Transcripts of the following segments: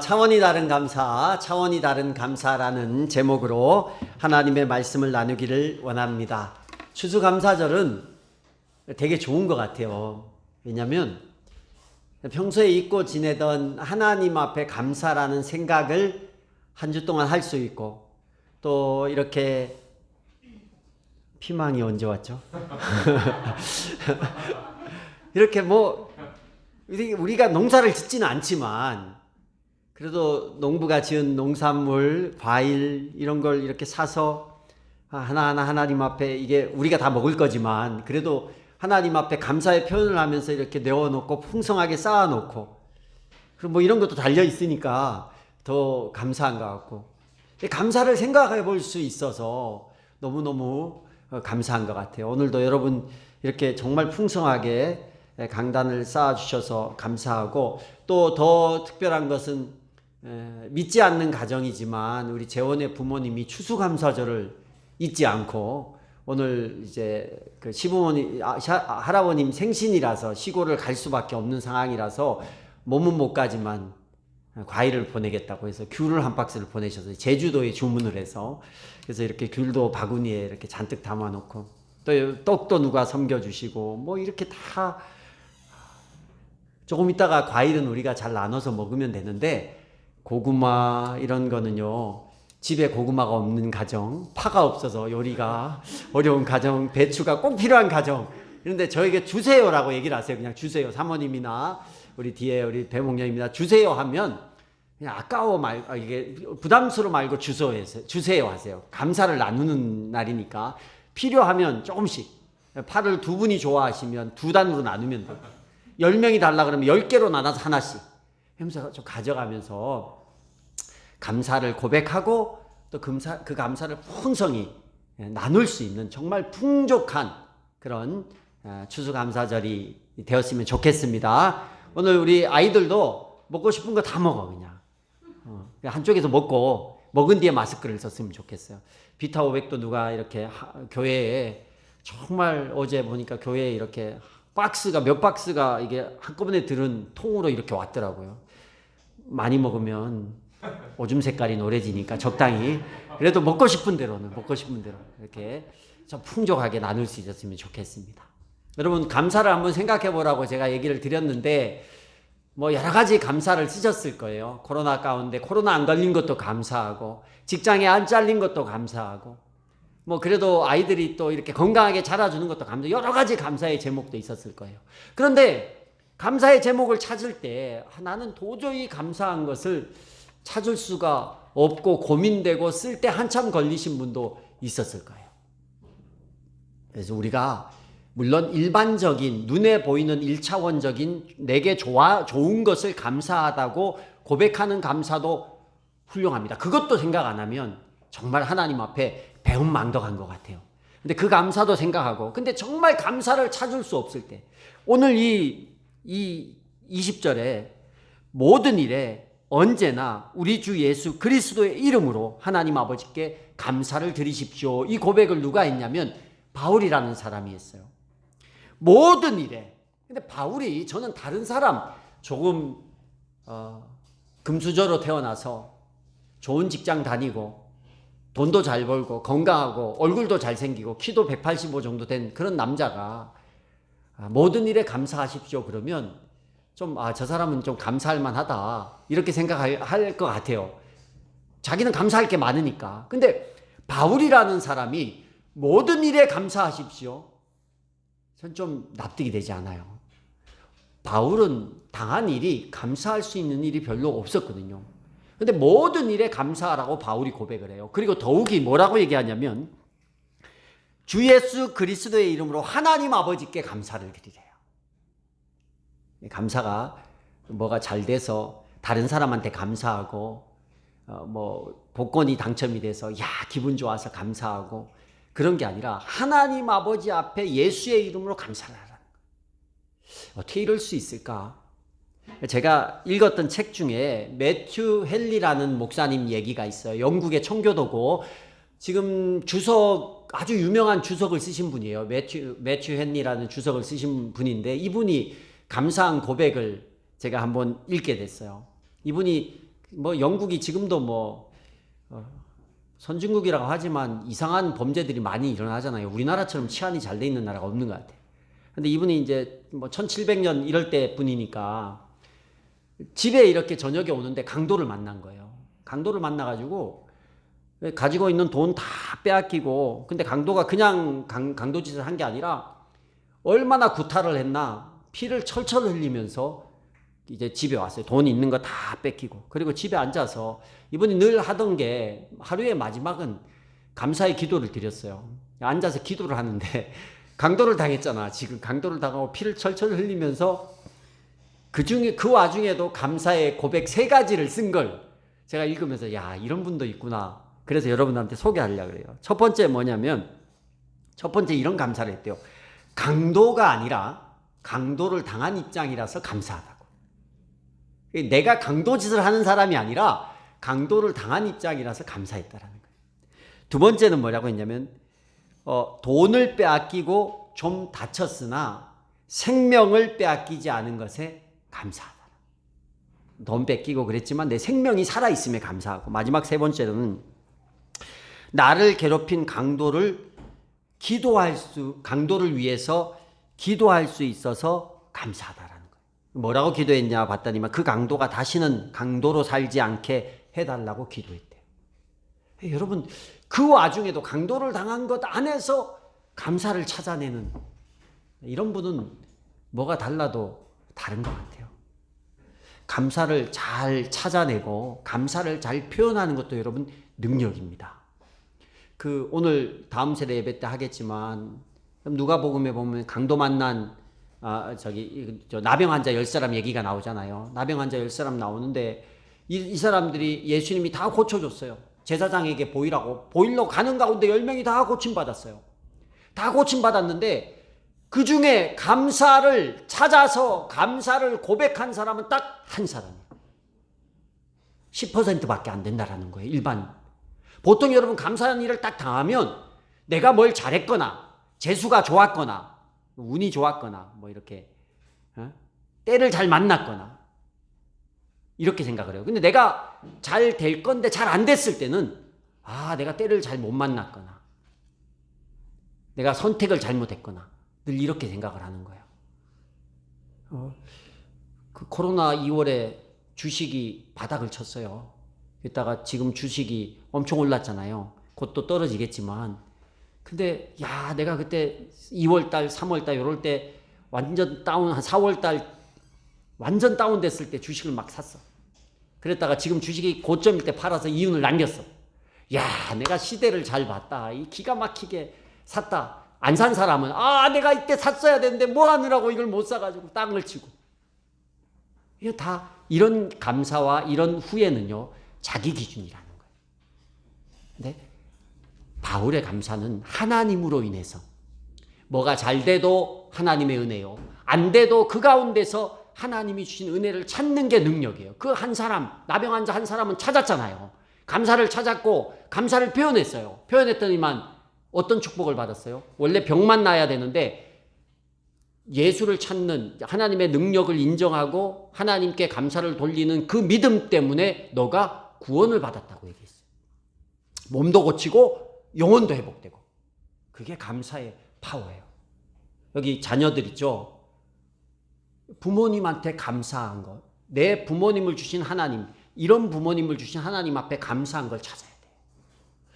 차원이 다른 감사, 차원이 다른 감사라는 제목으로 하나님의 말씀을 나누기를 원합니다. 추수감사절은 되게 좋은 것 같아요. 왜냐하면 평소에 잊고 지내던 하나님 앞에 감사라는 생각을 한 주 동안 할 수 있고, 또 이렇게 피망이 언제 왔죠? 이렇게 우리가 농사를 짓지는 않지만 그래도 농부가 지은 농산물, 과일 이런 걸 이렇게 사서 하나하나 하나님 앞에, 이게 우리가 다 먹을 거지만 그래도 하나님 앞에 감사의 표현을 하면서 이렇게 내어놓고 풍성하게 쌓아놓고, 그리고 이런 것도 달려 있으니까 더 감사한 것 같고, 감사를 생각해 볼 수 있어서 너무너무 감사한 것 같아요. 오늘도 여러분 이렇게 정말 풍성하게 강단을 쌓아주셔서 감사하고, 또 더 특별한 것은 믿지 않는 가정이지만 우리 재원의 부모님이 추수감사절을 잊지 않고, 오늘 이제 그 시부모님, 할아버님 생신이라서 시골을 갈 수밖에 없는 상황이라서 몸은 못 가지만 과일을 보내겠다고 해서 귤을 한 박스를 보내셔서 제주도에 주문을 해서, 그래서 이렇게 귤도 바구니에 이렇게 잔뜩 담아놓고, 또 떡도 누가 섬겨주시고, 이렇게 다. 조금 있다가 과일은 우리가 잘 나눠서 먹으면 되는데, 고구마 이런 거는요, 집에 고구마가 없는 가정, 파가 없어서 요리가 어려운 가정, 배추가 꼭 필요한 가정, 그런데 저에게 주세요라고 얘기를 하세요. 그냥 주세요. 사모님이나 우리 뒤에 우리 배목녀입니다. 주세요 하면 그냥 아까워 말고, 이게 부담스러워 말고 주세요 하세요. 감사를 나누는 날이니까 필요하면 조금씩, 파를 두 분이 좋아하시면 두 단으로 나누면 돼요. 10명이 달라 그러면 10개로 나눠서 하나씩 하면서 좀 가져가면서 감사를 고백하고, 또 그 감사를 풍성히 나눌 수 있는 정말 풍족한 그런 추수감사절이 되었으면 좋겠습니다. 오늘 우리 아이들도 먹고 싶은 거 다 먹어. 그냥 한쪽에서 먹고, 먹은 뒤에 마스크를 썼으면 좋겠어요. 비타 500도 누가 이렇게 교회에, 정말 어제 보니까 교회에 이렇게 몇 박스가 이게 한꺼번에 들은 통으로 이렇게 왔더라고요. 많이 먹으면 오줌 색깔이 노래지니까 적당히, 그래도 먹고 싶은 대로 이렇게 좀 풍족하게 나눌 수 있었으면 좋겠습니다. 여러분, 감사를 한번 생각해 보라고 제가 얘기를 드렸는데, 여러 가지 감사를 쓰셨을 거예요. 코로나 가운데 코로나 안 걸린 것도 감사하고, 직장에 안 잘린 것도 감사하고, 그래도 아이들이 또 이렇게 건강하게 자라주는 것도 감사, 여러 가지 감사의 제목도 있었을 거예요. 그런데 감사의 제목을 찾을 때 나는 도저히 감사한 것을 찾을 수가 없고 고민되고 쓸 때 한참 걸리신 분도 있었을 거예요. 그래서 우리가 물론 일반적인, 눈에 보이는 1차원적인 내게 좋은 것을 감사하다고 고백하는 감사도 훌륭합니다. 그것도 생각 안 하면 정말 하나님 앞에 배은망덕한 것 같아요. 근데 그 감사도 생각하고, 근데 정말 감사를 찾을 수 없을 때, 오늘 이 20절에 모든 일에 언제나 우리 주 예수 그리스도의 이름으로 하나님 아버지께 감사를 드리십시오. 이 고백을 누가 했냐면 바울이라는 사람이 했어요. 모든 일에. 근데 바울이, 저는 다른 사람, 조금 금수저로 태어나서 좋은 직장 다니고 돈도 잘 벌고 건강하고 얼굴도 잘생기고 키도 185 정도 된 그런 남자가 모든 일에 감사하십시오 그러면 좀, 저 사람은 좀 감사할 만하다 이렇게 생각할 것 같아요. 자기는 감사할 게 많으니까. 근데 바울이라는 사람이 모든 일에 감사하십시오, 전 좀 납득이 되지 않아요. 바울은 당한 일이, 감사할 수 있는 일이 별로 없었거든요. 근데 모든 일에 감사하라고 바울이 고백을 해요. 그리고 더욱이 뭐라고 얘기하냐면 주 예수 그리스도의 이름으로 하나님 아버지께 감사를 드리래요. 감사가 뭐가 잘 돼서 다른 사람한테 감사하고, 복권이 당첨이 돼서 기분 좋아서 감사하고, 그런 게 아니라 하나님 아버지 앞에 예수의 이름으로 감사를 하라는 거예요. 어떻게 이럴 수 있을까? 제가 읽었던 책 중에 매튜 헨리라는 목사님 얘기가 있어요. 영국의 청교도고 지금 아주 유명한 주석을 쓰신 분이에요. 매튜 헨리라는 주석을 쓰신 분인데, 이분이 감사한 고백을 제가 한번 읽게 됐어요. 이분이 뭐 영국이 지금도 뭐 선진국이라고 하지만 이상한 범죄들이 많이 일어나잖아요. 우리나라처럼 치안이 잘 돼 있는 나라가 없는 것 같아요. 근데 이분이 이제 뭐 1700년 이럴 때 분이니까 집에 이렇게 저녁에 오는데 강도를 만난 거예요. 강도를 만나가지고 가지고 있는 돈 다 빼앗기고, 근데 강도가 그냥 강도 짓을 한 게 아니라 얼마나 구타를 했나 피를 철철 흘리면서 이제 집에 왔어요. 돈 있는 거 다 뺏기고. 그리고 집에 앉아서 이분이 늘 하던 게 하루의 마지막은 감사의 기도를 드렸어요. 앉아서 기도를 하는데 강도를 당했잖아. 지금 강도를 당하고 피를 철철 흘리면서 그 와중에도 감사의 고백 3가지를 쓴 걸 제가 읽으면서 야, 이런 분도 있구나. 그래서 여러분한테 소개하려고 그래요. 첫 번째 뭐냐면, 첫 번째 이런 감사를 했대요. 강도가 아니라 강도를 당한 입장이라서 감사하다고. 내가 강도 짓을 하는 사람이 아니라 강도를 당한 입장이라서 감사했다라는 거예요. 두 번째는 뭐라고 했냐면, 돈을 빼앗기고 좀 다쳤으나 생명을 빼앗기지 않은 것에 감사하다. 돈 뺏기고 그랬지만 내 생명이 살아있음에 감사하고. 마지막 3번째로는 나를 괴롭힌 강도를 위해서 기도할 수 있어서 감사하다라는 거예요. 뭐라고 기도했냐 봤더니만 그 강도가 다시는 강도로 살지 않게 해달라고 기도했대요. 여러분, 그 와중에도 강도를 당한 것 안에서 감사를 찾아내는 이런 분은 뭐가 달라도 다른 것 같아요. 감사를 잘 찾아내고 감사를 잘 표현하는 것도 여러분 능력입니다. 오늘 다음 세대 예배 때 하겠지만 누가복음에 보면 강도 만난 나병 환자 10사람 얘기가 나오잖아요. 나병 환자 10사람 나오는데 이 사람들이 예수님이 다 고쳐줬어요. 제사장에게 보이러 가는 가운데 10명이 다 고침받았어요. 다 고침받았는데 그 중에 감사를 찾아서 감사를 고백한 사람은 딱 한 사람이에요. 10%밖에 안 된다라는 거예요. 일반. 보통 여러분 감사한 일을 딱 당하면 내가 뭘 잘했거나 재수가 좋았거나 운이 좋았거나 뭐 이렇게 때를 잘 만났거나 이렇게 생각을 해요. 근데 내가 잘 될 건데 잘 안 됐을 때는 내가 때를 잘 못 만났거나 내가 선택을 잘못했거나 늘 이렇게 생각을 하는 거예요. 그 코로나 2월에 주식이 바닥을 쳤어요. 이따가 지금 주식이 엄청 올랐잖아요. 곧 또 떨어지겠지만. 근데 내가 그때 2월달, 3월달 이럴 때 완전 다운, 한 4월달 완전 다운됐을 때 주식을 막 샀어. 그랬다가 지금 주식이 고점일 때 팔아서 이윤을 남겼어. 내가 시대를 잘 봤다. 이 기가 막히게 샀다. 안 산 사람은 내가 이때 샀어야 되는데 뭐 하느라고 이걸 못 사가지고 땅을 치고. 이거 다 이런 감사와 이런 후회는요, 자기 기준이라는 거예요. 근데 바울의 감사는 하나님으로 인해서 뭐가 잘 돼도 하나님의 은혜요, 안 돼도 그 가운데서 하나님이 주신 은혜를 찾는 게 능력이에요. 그 한 사람, 나병 환자 한 사람은 찾았잖아요. 감사를 찾았고 감사를 표현했어요. 표현했더니만 어떤 축복을 받았어요? 원래 병만 나야 되는데 예수를 찾는 하나님의 능력을 인정하고 하나님께 감사를 돌리는 그 믿음 때문에 너가 구원을 받았다고 얘기했어요. 몸도 고치고 영혼도 회복되고. 그게 감사의 파워예요. 여기 자녀들 있죠? 부모님한테 감사한 것. 내 부모님을 주신 하나님, 이런 부모님을 주신 하나님 앞에 감사한 걸 찾아야 돼요.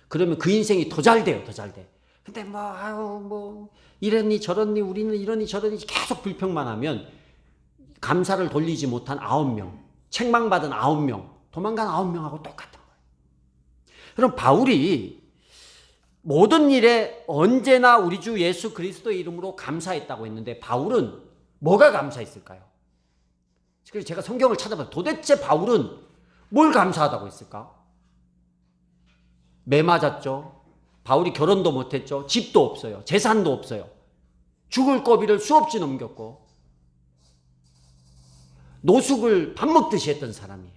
그러면 그 인생이 더 잘 돼요. 더 잘 돼. 근데 이랬니 저랬니 우리는 이러니 저러니 계속 불평만 하면 감사를 돌리지 못한 9명, 책망받은 9명, 도망간 9명하고 똑같은 거예요. 그럼 바울이 모든 일에 언제나 우리 주 예수 그리스도의 이름으로 감사했다고 했는데 바울은 뭐가 감사했을까요? 그래서 제가 성경을 찾아봐서 도대체 바울은 뭘 감사하다고 했을까? 매 맞았죠. 바울이 결혼도 못했죠. 집도 없어요. 재산도 없어요. 죽을 고비를 수없이 넘겼고 노숙을 밥 먹듯이 했던 사람이에요.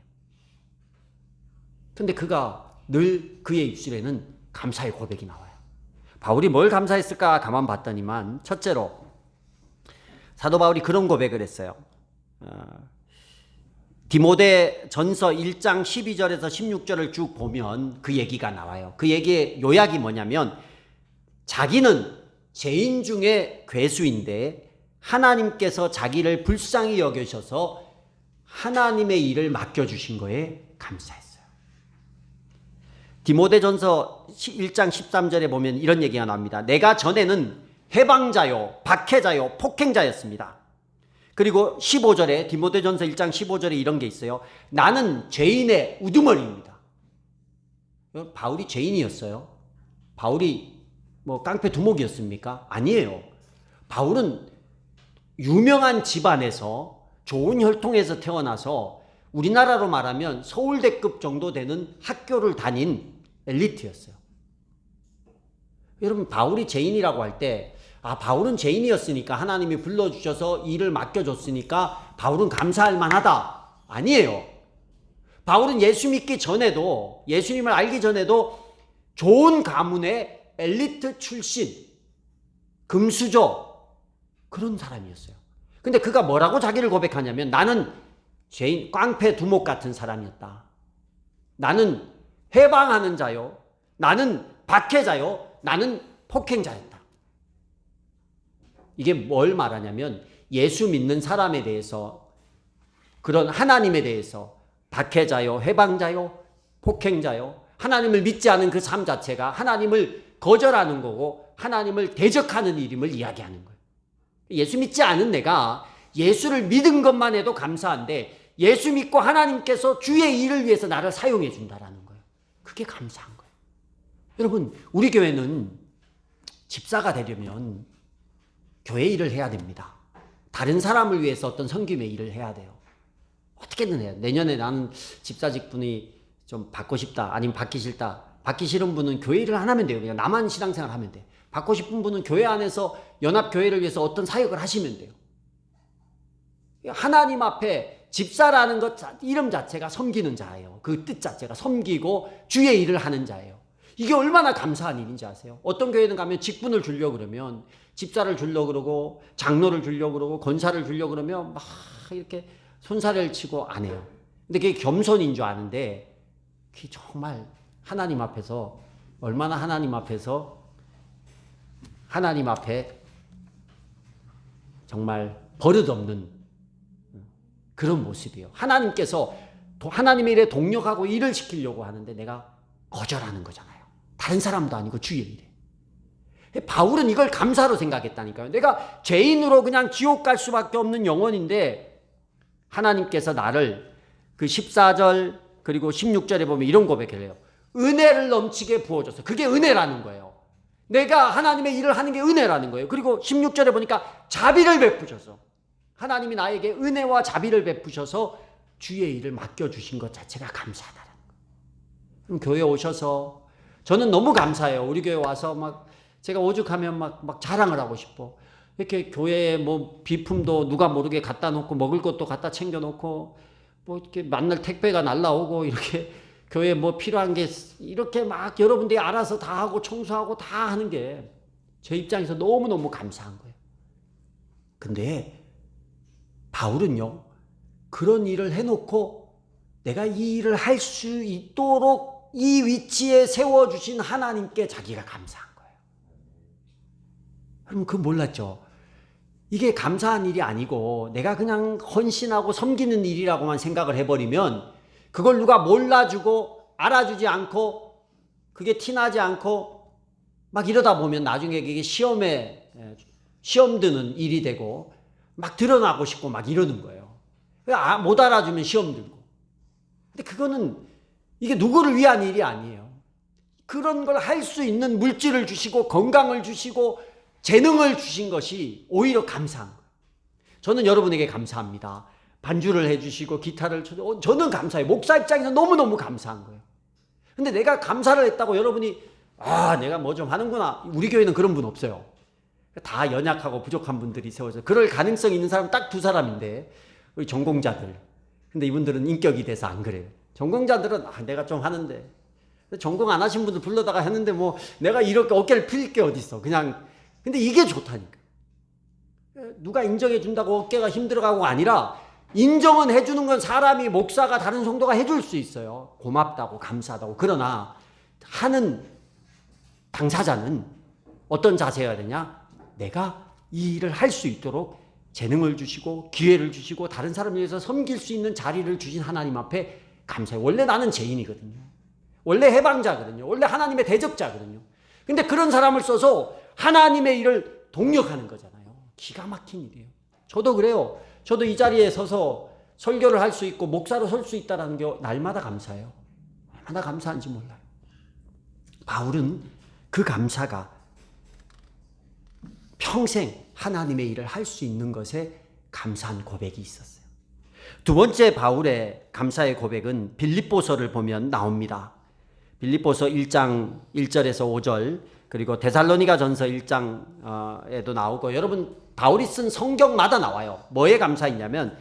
근데 그가 늘 그의 입술에는 감사의 고백이 나와요. 바울이 뭘 감사했을까 가만 봤더니만 첫째로 사도 바울이 그런 고백을 했어요. 디모데 전서 1장 12절에서 16절을 쭉 보면 그 얘기가 나와요. 그 얘기의 요약이 뭐냐면 자기는 죄인 중에 괴수인데 하나님께서 자기를 불쌍히 여기셔서 하나님의 일을 맡겨주신 거에 감사했어요. 디모데전서 1장 13절에 보면 이런 얘기가 나옵니다. 내가 전에는 해방자요, 박해자요, 폭행자였습니다. 그리고 15절에 디모데전서 1장 15절에 이런 게 있어요. 나는 죄인의 우두머리입니다. 바울이 죄인이었어요? 바울이 뭐 깡패 두목이었습니까? 아니에요. 바울은 유명한 집안에서 좋은 혈통에서 태어나서 우리나라로 말하면 서울대급 정도 되는 학교를 다닌 엘리트였어요. 여러분, 바울이 죄인이라고 할 때 바울은 죄인이었으니까 하나님이 불러주셔서 일을 맡겨줬으니까 바울은 감사할 만하다. 아니에요. 바울은 예수 믿기 전에도, 예수님을 알기 전에도 좋은 가문의 엘리트 출신, 금수저, 그런 사람이었어요. 근데 그가 뭐라고 자기를 고백하냐면 나는 죄인, 깡패 두목 같은 사람이었다. 나는 해방하는 자요. 나는 박해자요. 나는 폭행자였다. 이게 뭘 말하냐면 예수 믿는 사람에 대해서, 그런 하나님에 대해서 박해자요, 해방자요, 폭행자요, 하나님을 믿지 않은 그 삶 자체가 하나님을 거절하는 거고 하나님을 대적하는 일임을 이야기하는 거예요. 예수 믿지 않은 내가 예수를 믿은 것만 해도 감사한데 예수 믿고 하나님께서 주의 일을 위해서 나를 사용해 준다라는 거예요. 그게 감사한 거예요. 여러분, 우리 교회는 집사가 되려면 교회 일을 해야 됩니다. 다른 사람을 위해서 어떤 섬김의 일을 해야 돼요. 어떻게든 해요. 내년에 나는 집사 직분이 좀 받고 싶다, 아니면 받기 싫다. 받기 싫은 분은 교회 일을 안 하면 돼요. 그냥 나만 신앙생활 하면 돼. 받고 싶은 분은 교회 안에서 연합교회를 위해서 어떤 사역을 하시면 돼요. 하나님 앞에 집사라는 것 이름 자체가 섬기는 자예요. 그 뜻 자체가 섬기고 주의 일을 하는 자예요. 이게 얼마나 감사한 일인지 아세요? 어떤 교회는 가면 직분을 주려고 그러면 집사를 주려고 그러고 장로를 주려고 그러고 권사를 주려고 그러면 막 이렇게 손사래를 치고 안 해요. 근데 그게 겸손인 줄 아는데 그게 정말 하나님 앞에서 얼마나 하나님 앞에 정말 버릇없는 그런 모습이에요. 하나님께서 하나님의 일에 동력하고 일을 시키려고 하는데 내가 거절하는 거잖아요. 다른 사람도 아니고 주의 일에. 바울은 이걸 감사로 생각했다니까요. 내가 죄인으로 그냥 지옥 갈 수밖에 없는 영혼인데 하나님께서 나를 그 14절 그리고 16절에 보면 이런 고백을 해요. 은혜를 넘치게 부어줘서. 그게 은혜라는 거예요. 내가 하나님의 일을 하는 게 은혜라는 거예요. 그리고 16절에 보니까 자비를 베푸셔서 하나님이 나에게 은혜와 자비를 베푸셔서 주의 일을 맡겨주신 것 자체가 감사하다는 거예요. 그럼 교회에 오셔서 저는 너무 감사해요. 우리 교회 와서 막 제가 오죽하면 막 자랑을 하고 싶어. 이렇게 교회에 뭐 비품도 누가 모르게 갖다 놓고 먹을 것도 갖다 챙겨 놓고 뭐 이렇게 만날 택배가 날라오고 이렇게 교회에 뭐 필요한 게 이렇게 막 여러분들이 알아서 다 하고 청소하고 다 하는 게 제 입장에서 너무너무 감사한 거예요. 근데 바울은요, 그런 일을 해놓고 내가 이 일을 할 수 있도록 이 위치에 세워주신 하나님께 자기가 감사한 거예요. 여러분, 그거 몰랐죠? 이게 감사한 일이 아니고 내가 그냥 헌신하고 섬기는 일이라고만 생각을 해버리면 그걸 누가 몰라주고 알아주지 않고 그게 티나지 않고 막 이러다 보면 나중에 그게 시험 드는 일이 되고 막 드러나고 싶고 막 이러는 거예요. 못 알아주면 시험 들고. 근데 그거는 이게 누구를 위한 일이 아니에요. 그런 걸 할 수 있는 물질을 주시고 건강을 주시고 재능을 주신 것이 오히려 감사한 거예요. 저는 여러분에게 감사합니다. 반주를 해주시고 기타를 쳐주고 저는 감사해요. 목사 입장에서 너무너무 감사한 거예요. 근데 내가 감사를 했다고 여러분이 내가 뭐 좀 하는구나. 우리 교회는 그런 분 없어요. 다 연약하고 부족한 분들이 세워져. 그럴 가능성이 있는 사람 딱 두 사람인데 우리 전공자들. 근데 이분들은 인격이 돼서 안 그래요. 전공자들은 내가 좀 하는데 전공 안 하신 분들 불러다가 했는데 뭐 내가 이렇게 어깨를 필 게 어딨어. 그냥 근데 이게 좋다니까. 누가 인정해 준다고 어깨가 힘들어가고 아니라 인정은 해주는 건 사람이, 목사가, 다른 성도가 해줄 수 있어요. 고맙다고, 감사하다고. 그러나 하는 당사자는 어떤 자세여야 되냐? 내가 이 일을 할 수 있도록 재능을 주시고 기회를 주시고 다른 사람을 위해서 섬길 수 있는 자리를 주신 하나님 앞에 감사해요. 원래 나는 죄인이거든요. 원래 해방자거든요. 원래 하나님의 대적자거든요. 근데 그런 사람을 써서 하나님의 일을 동력하는 거잖아요. 기가 막힌 일이에요. 저도 그래요. 저도 이 자리에 서서 설교를 할 수 있고 목사로 설 수 있다는 게 날마다 감사해요. 얼마나 감사한지 몰라요. 바울은 그 감사가 평생 하나님의 일을 할 수 있는 것에 감사한 고백이 있었어요. 두 번째 바울의 감사의 고백은 빌립보서를 보면 나옵니다. 빌립보서 1장 1절에서 5절, 그리고 데살로니가 전서 1장에도 나오고, 여러분 바울이 쓴 성경마다 나와요. 뭐에 감사했냐면,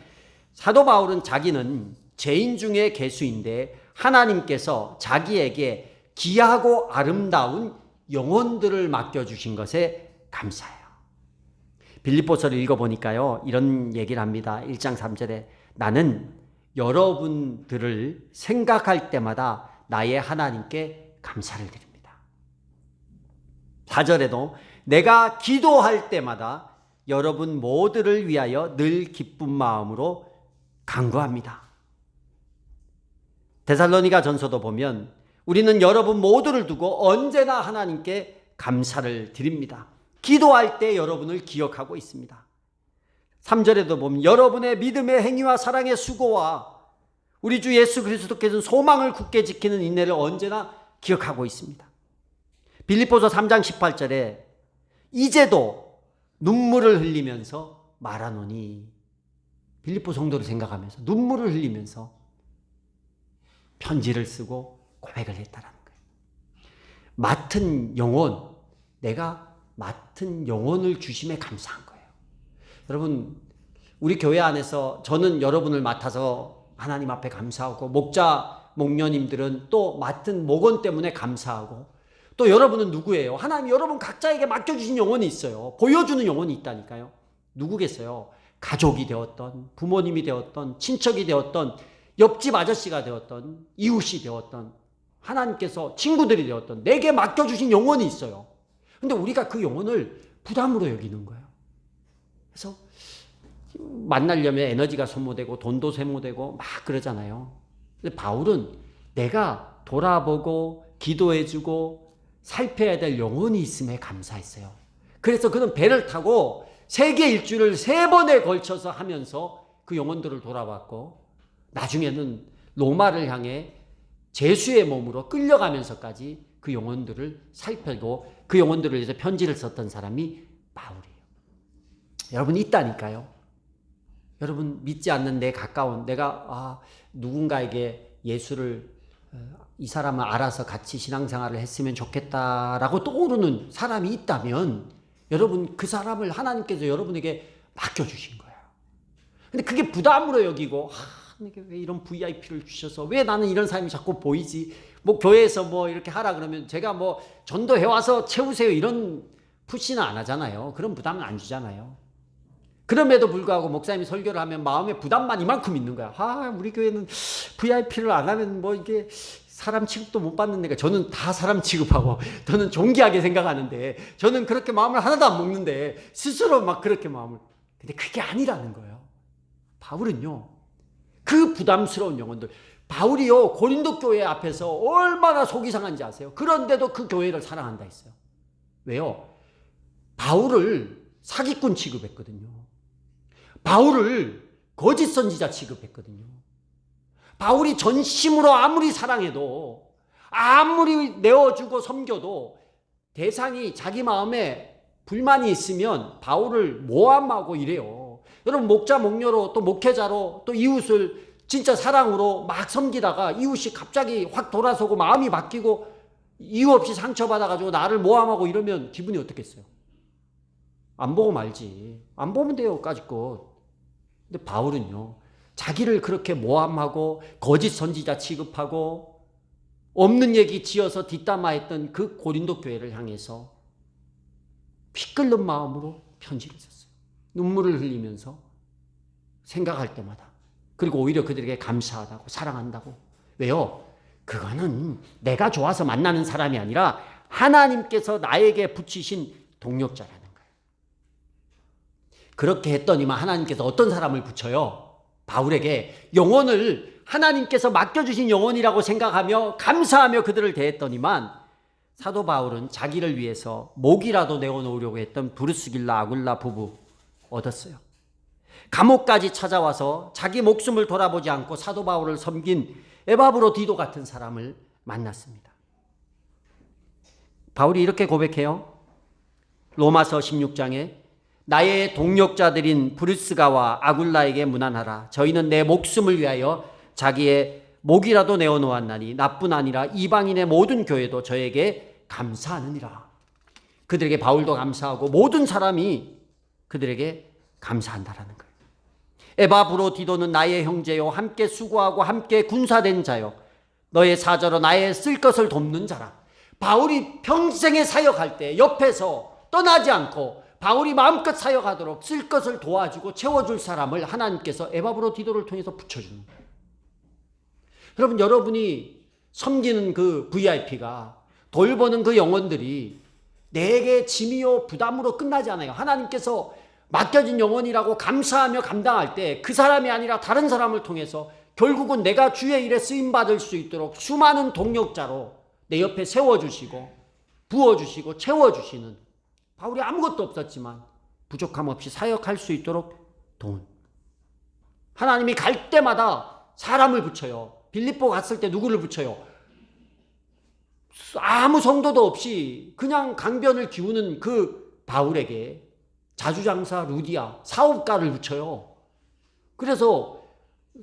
사도 바울은 자기는 죄인 중에 괴수인데 하나님께서 자기에게 귀하고 아름다운 영혼들을 맡겨주신 것에 감사해요. 빌립보서를 읽어보니까요, 이런 얘기를 합니다. 1장 3절에 나는 여러분들을 생각할 때마다 나의 하나님께 감사를 드립니다. 4절에도 내가 기도할 때마다 여러분 모두를 위하여 늘 기쁜 마음으로 간구합니다. 데살로니가 전서도 보면 우리는 여러분 모두를 두고 언제나 하나님께 감사를 드립니다. 기도할 때 여러분을 기억하고 있습니다. 3절에도 보면 여러분의 믿음의 행위와 사랑의 수고와 우리 주 예수 그리스도께서 소망을 굳게 지키는 인내를 언제나 기억하고 있습니다. 빌립보서 3장 18절에 이제도 눈물을 흘리면서 말하노니, 빌립보 성도를 생각하면서 눈물을 흘리면서 편지를 쓰고 고백을 했다라는 거예요. 맡은 영혼, 내가 맡은 영혼을 주심에 감사한 거예요. 여러분, 우리 교회 안에서 저는 여러분을 맡아서 하나님 앞에 감사하고, 목자, 목녀님들은 또 맡은 목원 때문에 감사하고, 또 여러분은 누구예요? 하나님 여러분 각자에게 맡겨주신 영혼이 있어요. 보여주는 영혼이 있다니까요. 누구겠어요? 가족이 되었던, 부모님이 되었던, 친척이 되었던, 옆집 아저씨가 되었던, 이웃이 되었던, 하나님께서 친구들이 되었던 내게 맡겨주신 영혼이 있어요. 근데 우리가 그 영혼을 부담으로 여기는 거예요. 그래서 만나려면 에너지가 소모되고 돈도 소모되고 막 그러잖아요. 근데 바울은 내가 돌아보고 기도해주고 살펴야 될 영혼이 있음에 감사했어요. 그래서 그는 배를 타고 세계 일주를 3번에 걸쳐서 하면서 그 영혼들을 돌아봤고, 나중에는 로마를 향해 제수의 몸으로 끌려가면서까지 그 영혼들을 살펴고 그 영혼들을 위해서 편지를 썼던 사람이 바울이에요. 여러분 있다니까요. 여러분 믿지 않는 내 가까운, 내가 누군가에게 예수를, 이 사람을 알아서 같이 신앙생활을 했으면 좋겠다라고 떠오르는 사람이 있다면 여러분 그 사람을 하나님께서 여러분에게 맡겨주신 거예요. 근데 그게 부담으로 여기고, 이게 왜 이런 VIP를 주셔서 왜 나는 이런 사람이 자꾸 보이지? 뭐 교회에서 뭐 이렇게 하라 그러면 제가 뭐 전도해와서 채우세요 이런 푸시는 안 하잖아요. 그런 부담은 안 주잖아요. 그럼에도 불구하고 목사님이 설교를 하면 마음에 부담만 이만큼 있는 거야. 우리 교회는 VIP를 안 하면 뭐 이게 사람 취급도 못 받는 데가, 저는 다 사람 취급하고 저는 존귀하게 생각하는데, 저는 그렇게 마음을 하나도 안 먹는데 스스로 막 그렇게 마음을, 근데 그게 아니라는 거예요. 바울은요, 그 부담스러운 영혼들, 바울이요 고린도 교회 앞에서 얼마나 속이 상한지 아세요? 그런데도 그 교회를 사랑한다 했어요. 왜요? 바울을 사기꾼 취급했거든요. 바울을 거짓 선지자 취급했거든요. 바울이 전심으로 아무리 사랑해도, 아무리 내어주고 섬겨도 대상이 자기 마음에 불만이 있으면 바울을 모함하고 이래요. 여러분 목자 목녀로 또 목회자로 또 이웃을 진짜 사랑으로 막 섬기다가 이웃이 갑자기 확 돌아서고 마음이 바뀌고 이유 없이 상처받아가지고 나를 모함하고 이러면 기분이 어떻겠어요? 안 보고 말지. 안 보면 돼요, 까짓것. 근데 바울은요, 자기를 그렇게 모함하고 거짓 선지자 취급하고 없는 얘기 지어서 뒷담화했던 그 고린도 교회를 향해서 피 끓는 마음으로 편지를 썼어요. 눈물을 흘리면서 생각할 때마다 그리고 오히려 그들에게 감사하다고, 사랑한다고. 왜요? 그거는 내가 좋아서 만나는 사람이 아니라 하나님께서 나에게 붙이신 동력자라는 거예요. 그렇게 했더니만 하나님께서 어떤 사람을 붙여요? 바울에게 영혼을 하나님께서 맡겨주신 영혼이라고 생각하며 감사하며 그들을 대했더니만 사도 바울은 자기를 위해서 목이라도 내어놓으려고 했던 브루스길라 아굴라 부부 얻었어요. 감옥까지 찾아와서 자기 목숨을 돌아보지 않고 사도 바울을 섬긴 에바브로디도 같은 사람을 만났습니다. 바울이 이렇게 고백해요. 로마서 16장에 나의 동력자들인 브루스가와 아굴라에게 문안하라. 저희는 내 목숨을 위하여 자기의 목이라도 내어놓았나니 나뿐 아니라 이방인의 모든 교회도 저에게 감사하느니라. 그들에게 바울도 감사하고 모든 사람이 그들에게 감사한다라는 거예요. 에바브로디도는 나의 형제요 함께 수고하고 함께 군사된 자요 너의 사저로 나의 쓸 것을 돕는 자라. 바울이 평생에 사역할 때 옆에서 떠나지 않고 바울이 마음껏 사역하도록 쓸 것을 도와주고 채워줄 사람을 하나님께서 에바브로디도를 통해서 붙여주는 거예요. 여러분이 섬기는 그 VIP가 돌보는 그 영혼들이 내게 짐이요 부담으로 끝나지 않아요. 하나님께서 맡겨진 영혼이라고 감사하며 감당할 때 그 사람이 아니라 다른 사람을 통해서 결국은 내가 주의 일에 쓰임받을 수 있도록 수많은 동력자로 내 옆에 세워주시고 부어주시고 채워주시는, 바울이 아무것도 없었지만 부족함 없이 사역할 수 있도록 도운, 하나님이 갈 때마다 사람을 붙여요. 빌립보 갔을 때 누구를 붙여요? 아무 성도도 없이 그냥 강변을 기우는 그 바울에게 자주장사 루디아 사업가를 붙여요. 그래서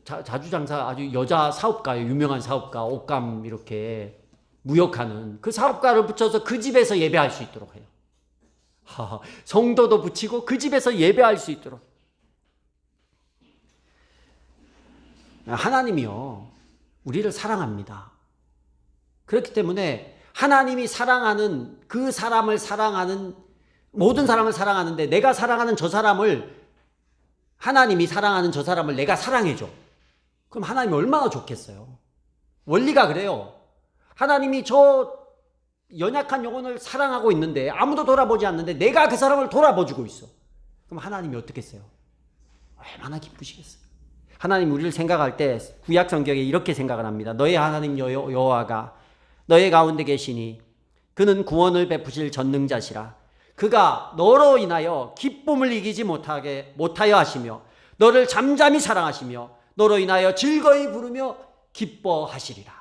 자주장사 아주 여자 사업가예요. 유명한 사업가, 옷감 이렇게 무역하는 그 사업가를 붙여서 그 집에서 예배할 수 있도록 해요. 성도도 붙이고 그 집에서 예배할 수 있도록. 하나님이요 우리를 사랑합니다. 그렇기 때문에 하나님이 사랑하는 그 사람을 사랑하는, 모든 사람을 사랑하는데 내가 사랑하는 저 사람을, 하나님이 사랑하는 저 사람을 내가 사랑해줘. 그럼 하나님이 얼마나 좋겠어요. 원리가 그래요. 하나님이 저 연약한 영혼을 사랑하고 있는데 아무도 돌아보지 않는데 내가 그 사람을 돌아봐주고 있어. 그럼 하나님이 어떻겠어요? 얼마나 기쁘시겠어요. 하나님 우리를 생각할 때 구약 성경에 이렇게 생각을 합니다. 너의 하나님 여호와가 너의 가운데 계시니 그는 구원을 베푸실 전능자시라. 그가 너로 인하여 기쁨을 이기지 못하여 하시며 너를 잠잠히 사랑하시며 너로 인하여 즐거이 부르며 기뻐하시리라.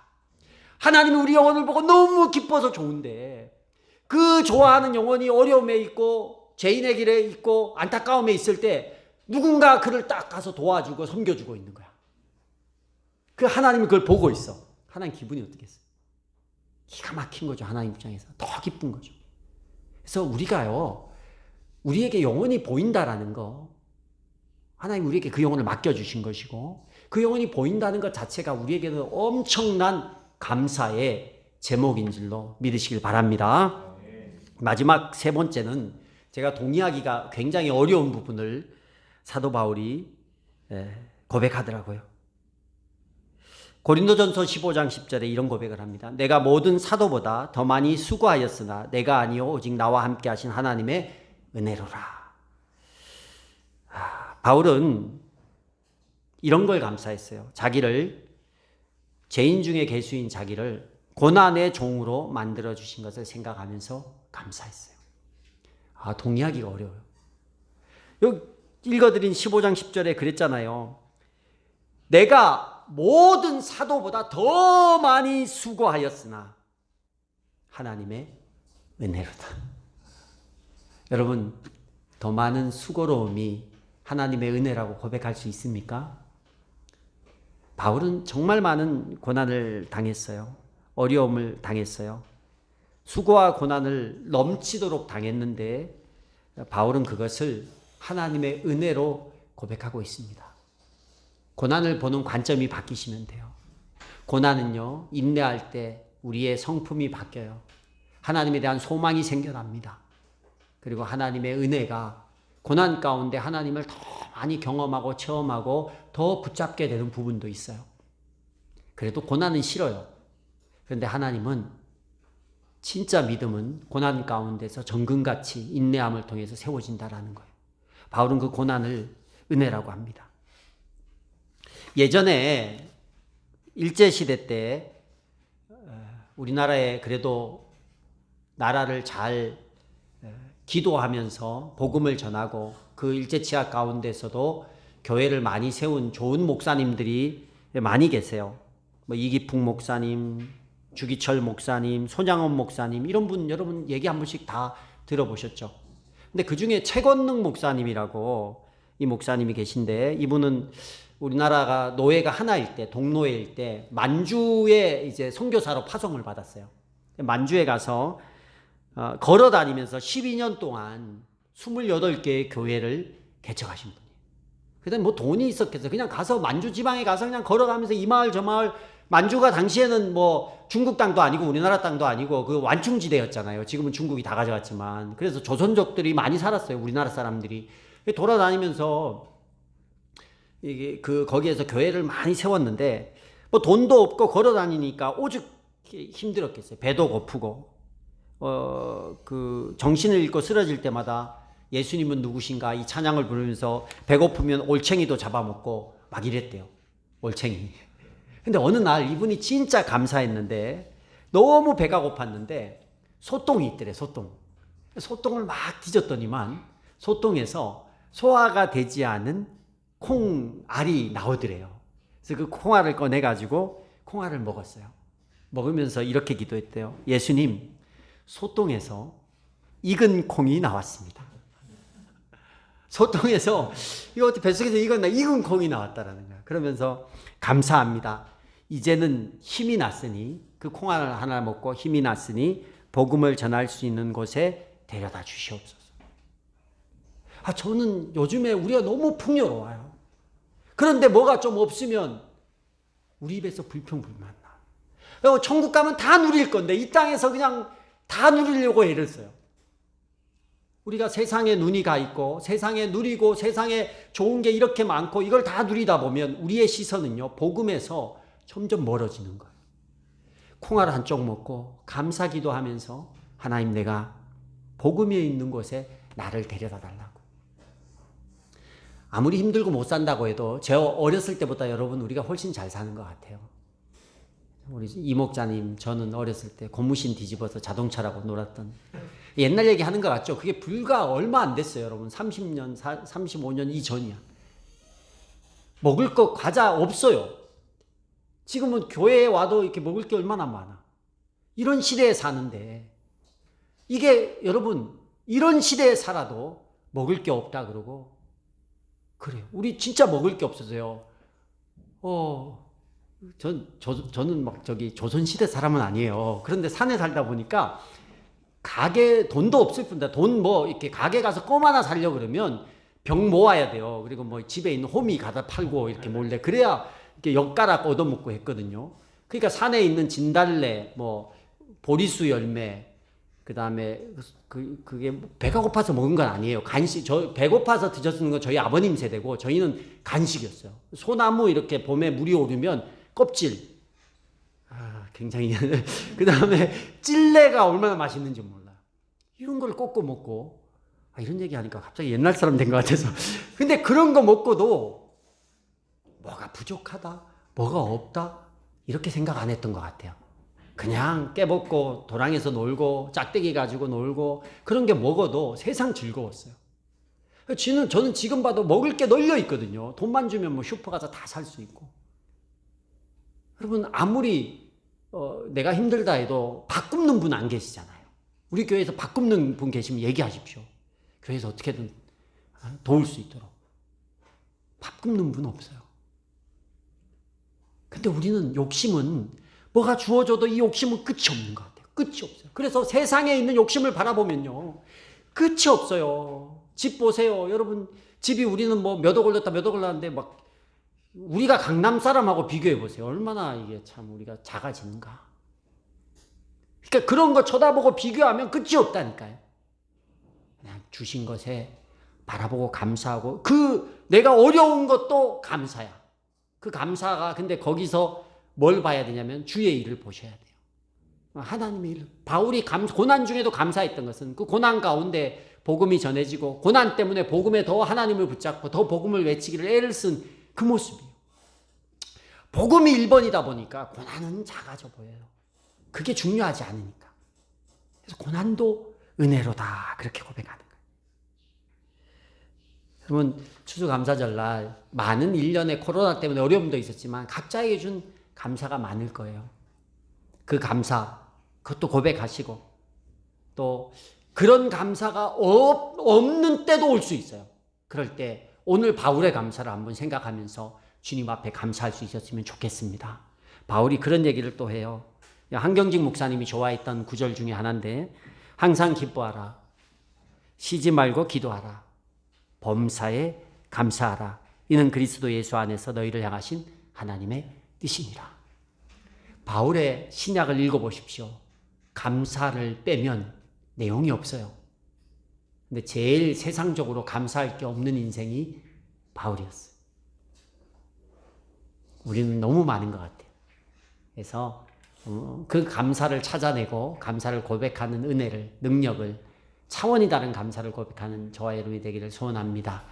하나님이 우리 영혼을 보고 너무 기뻐서 좋은데 그 좋아하는 영혼이 어려움에 있고 죄인의 길에 있고 안타까움에 있을 때 누군가 그를 딱 가서 도와주고 섬겨주고 있는 거야. 그 하나님이 그걸 보고 있어. 하나님 기분이 어떻겠어요? 기가 막힌 거죠. 하나님 입장에서 더 기쁜 거죠. 그래서 우리가요 우리에게 영혼이 보인다라는 거, 하나님 우리에게 그 영혼을 맡겨주신 것이고 그 영혼이 보인다는 것 자체가 우리에게는 엄청난 감사의 제목인 줄로 믿으시길 바랍니다. 마지막 세 번째는 제가 동의하기가 굉장히 어려운 부분을 사도 바울이 고백하더라고요. 고린도전서 15장 10절에 이런 고백을 합니다. 내가 모든 사도보다 더 많이 수고하였으나 내가 아니요 오직 나와 함께 하신 하나님의 은혜로라. 바울은 이런 걸 감사했어요. 자기를, 죄인 중에 괴수인 자기를 고난의 종으로 만들어주신 것을 생각하면서 감사했어요. 동의하기가 어려워요. 여기 읽어드린 15장 10절에 그랬잖아요. 내가 모든 사도보다 더 많이 수고하였으나 하나님의 은혜로다. 여러분, 더 많은 수고로움이 하나님의 은혜라고 고백할 수 있습니까? 바울은 정말 많은 고난을 당했어요. 어려움을 당했어요. 수고와 고난을 넘치도록 당했는데 바울은 그것을 하나님의 은혜로 고백하고 있습니다. 고난을 보는 관점이 바뀌시면 돼요. 고난은요, 인내할 때 우리의 성품이 바뀌어요. 하나님에 대한 소망이 생겨납니다. 그리고 하나님의 은혜가 고난 가운데 하나님을 더 많이 경험하고 체험하고 더 붙잡게 되는 부분도 있어요. 그래도 고난은 싫어요. 그런데 하나님은 진짜 믿음은 고난 가운데서 정금같이 인내함을 통해서 세워진다라는 거예요. 바울은 그 고난을 은혜라고 합니다. 예전에 일제시대 때 우리나라에 그래도 나라를 잘 기도하면서 복음을 전하고 그 일제치하 가운데서도 교회를 많이 세운 좋은 목사님들이 많이 계세요. 뭐 이기풍 목사님, 주기철 목사님, 손양원 목사님 이런 분 여러분 얘기 한 번씩 다 들어보셨죠. 근데 그 중에 최건능 목사님이라고 이 목사님이 계신데 이분은 우리나라가 노예가 하나일 때 동노예일 때 만주에 이제 선교사로 파송을 받았어요. 만주에 가서 걸어 다니면서 12년 동안 28개의 교회를 개척하신 분이에요. 그다음에 뭐 돈이 있었겠어요. 그냥 가서 만주 지방에 가서 그냥 걸어가면서 이 마을 저 마을 만주가 당시에는 뭐 중국 땅도 아니고 우리나라 땅도 아니고 그 완충지대였잖아요. 지금은 중국이 다 가져갔지만 그래서 조선족들이 많이 살았어요. 우리나라 사람들이 돌아다니면서 이게 거기에서 교회를 많이 세웠는데 뭐 돈도 없고 걸어다니니까 오죽 힘들었겠어요. 배도 고프고 그 정신을 잃고 쓰러질 때마다 예수님은 누구신가 이 찬양을 부르면서 배고프면 올챙이도 잡아먹고 막 이랬대요. 올챙이. 근데 어느 날 이분이 진짜 감사했는데 너무 배가 고팠는데 소똥이 있더래. 소똥을 막 뒤졌더니만 소똥에서 소화가 되지 않은 콩알이 나오더래요. 그래서 그 콩알을 꺼내가지고 콩알을 먹었어요. 먹으면서 이렇게 기도했대요. 예수님, 소똥에서 익은 콩이 나왔습니다. 소똥에서 이거 뱃속에서 익은 콩이 나왔다라는 거야. 그러면서 감사합니다. 이제는 힘이 났으니 그 콩알 하나 먹고 힘이 났으니 복음을 전할 수 있는 곳에 데려다 주시옵소서. 저는 요즘에 우리가 너무 풍요로워요. 그런데 뭐가 좀 없으면 우리 입에서 불평불만 나. 천국 가면 다 누릴 건데 이 땅에서 그냥 다 누리려고 애를 써요. 우리가 세상에 눈이 가 있고 세상에 누리고 세상에 좋은 게 이렇게 많고 이걸 다 누리다 보면 우리의 시선은요 복음에서 점점 멀어지는 거예요. 콩알 한쪽 먹고 감사기도 하면서 하나님 내가 복음이 있는 곳에 나를 데려다 달라고. 아무리 힘들고 못 산다고 해도 제 어렸을 때보다 여러분 우리가 훨씬 잘 사는 것 같아요. 우리 이목자님 저는 어렸을 때 고무신 뒤집어서 자동차라고 놀았던 옛날 얘기 하는 것 같죠? 그게 불과 얼마 안 됐어요 여러분. 30년 35년 이전이야. 먹을 거 과자 없어요. 지금은 교회에 와도 이렇게 먹을 게 얼마나 많아. 이런 시대에 사는데 이게 여러분 이런 시대에 살아도 먹을 게 없다 그러고 그래요. 우리 진짜 먹을 게 없어서요. 저는 막 조선시대 사람은 아니에요. 그런데 산에 살다 보니까 가게 돈도 없을 뿐더러 돈 뭐 이렇게 가게 가서 껌 하나 사려 그러면 병 모아야 돼요. 그리고 뭐 집에 있는 호미 가다 팔고 이렇게 몰래 그래야 이렇게 엿가락 얻어먹고 했거든요. 그러니까 산에 있는 진달래, 뭐 보리수 열매, 그 다음에 그게 배가 고파서 먹은 건 아니에요. 간식. 배고파서 드셨는 건 저희 아버님 세대고 저희는 간식이었어요. 소나무 이렇게 봄에 물이 오르면 껍질. 굉장히. 그 다음에 찔레가 얼마나 맛있는지 몰라요. 이런 걸 꽂고 먹고. 이런 얘기 하니까 갑자기 옛날 사람 된 것 같아서. 근데 그런 거 먹고도 뭐가 부족하다, 뭐가 없다, 이렇게 생각 안 했던 것 같아요. 그냥 깨먹고 도랑에서 놀고 짝대기 가지고 놀고 그런 게 먹어도 세상 즐거웠어요. 저는 지금 봐도 먹을 게 널려 있거든요. 돈만 주면 뭐 슈퍼 가서 다 살 수 있고. 여러분 아무리 내가 힘들다 해도 밥 굶는 분 안 계시잖아요. 우리 교회에서 밥 굶는 분 계시면 얘기하십시오. 교회에서 어떻게든 도울 수 있도록. 밥 굶는 분 없어요. 근데 우리는 욕심은 뭐가 주어져도 이 욕심은 끝이 없는 것 같아요. 끝이 없어요. 그래서 세상에 있는 욕심을 바라보면요. 끝이 없어요. 집 보세요. 여러분 집이 우리는 뭐 몇 억 올렸다 몇 억 올랐는데 막 우리가 강남 사람하고 비교해 보세요. 얼마나 이게 참 우리가 작아지는가. 그러니까 그런 거 쳐다보고 비교하면 끝이 없다니까요. 그냥 주신 것에 바라보고 감사하고 내가 어려운 것도 감사야. 그 감사가 근데 거기서 뭘 봐야 되냐면 주의 일을 보셔야 돼요. 하나님의 일. 바울이 고난 중에도 감사했던 것은 그 고난 가운데 복음이 전해지고 고난 때문에 복음에 더 하나님을 붙잡고 더 복음을 외치기를 애를 쓴 그 모습이에요. 복음이 1번이다 보니까 고난은 작아져 보여요. 그게 중요하지 않으니까. 그래서 고난도 은혜로다 그렇게 고백하는 거예요. 여러분 추수감사절날 많은 1년의 코로나 때문에 어려움도 있었지만 각자에게 준 감사가 많을 거예요. 그 감사 그것도 고백하시고 또 그런 감사가 없는 때도 올 수 있어요. 그럴 때 오늘 바울의 감사를 한번 생각하면서 주님 앞에 감사할 수 있었으면 좋겠습니다. 바울이 그런 얘기를 또 해요. 한경직 목사님이 좋아했던 구절 중에 하나인데 항상 기뻐하라. 쉬지 말고 기도하라. 범사에 감사하라. 이는 그리스도 예수 안에서 너희를 향하신 하나님의 뜻이니라. 바울의 신약을 읽어보십시오. 감사를 빼면 내용이 없어요. 근데 제일 세상적으로 감사할 게 없는 인생이 바울이었어요. 우리는 너무 많은 것 같아요. 그래서 그 감사를 찾아내고 감사를 고백하는 은혜를, 능력을, 차원이 다른 감사를 고백하는 저와 여러분이 되기를 소원합니다.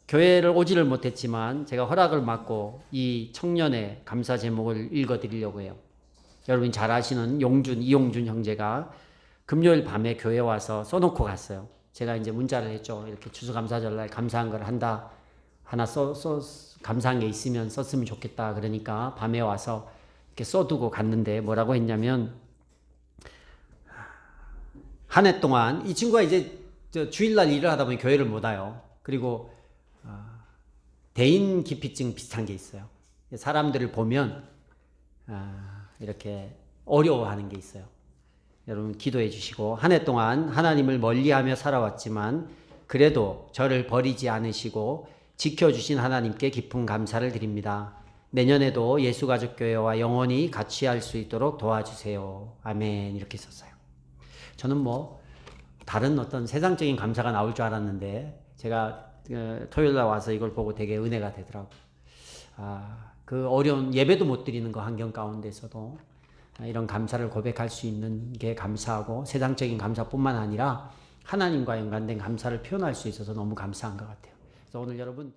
교회를 오지를 못했지만 제가 허락을 받고 이 청년의 감사 제목을 읽어드리려고 해요. 여러분이 잘 아시는 이용준 형제가 금요일 밤에 교회 와서 써놓고 갔어요. 제가 이제 문자를 했죠. 이렇게 추수감사절날 감사한 걸 하나 감사한 게 있으면 썼으면 좋겠다. 그러니까 밤에 와서 이렇게 써두고 갔는데 뭐라고 했냐면 한 해 동안 이 친구가 이제 주일날 일을 하다 보니 교회를 못 와요. 그리고 대인 기피증 비슷한 게 있어요. 사람들을 보면 이렇게 어려워하는 게 있어요. 여러분 기도해 주시고 한 해 동안 하나님을 멀리하며 살아왔지만 그래도 저를 버리지 않으시고 지켜주신 하나님께 깊은 감사를 드립니다. 내년에도 예수가족교회와 영원히 같이 할 수 있도록 도와주세요. 아멘. 이렇게 썼어요. 저는 다른 어떤 세상적인 감사가 나올 줄 알았는데 제가 토요일날 와서 이걸 보고 되게 은혜가 되더라고요. 그 어려운 예배도 못 드리는 그 환경 가운데서도 이런 감사를 고백할 수 있는 게 감사하고 세상적인 감사뿐만 아니라 하나님과 연관된 감사를 표현할 수 있어서 너무 감사한 것 같아요. 그래서 오늘 여러분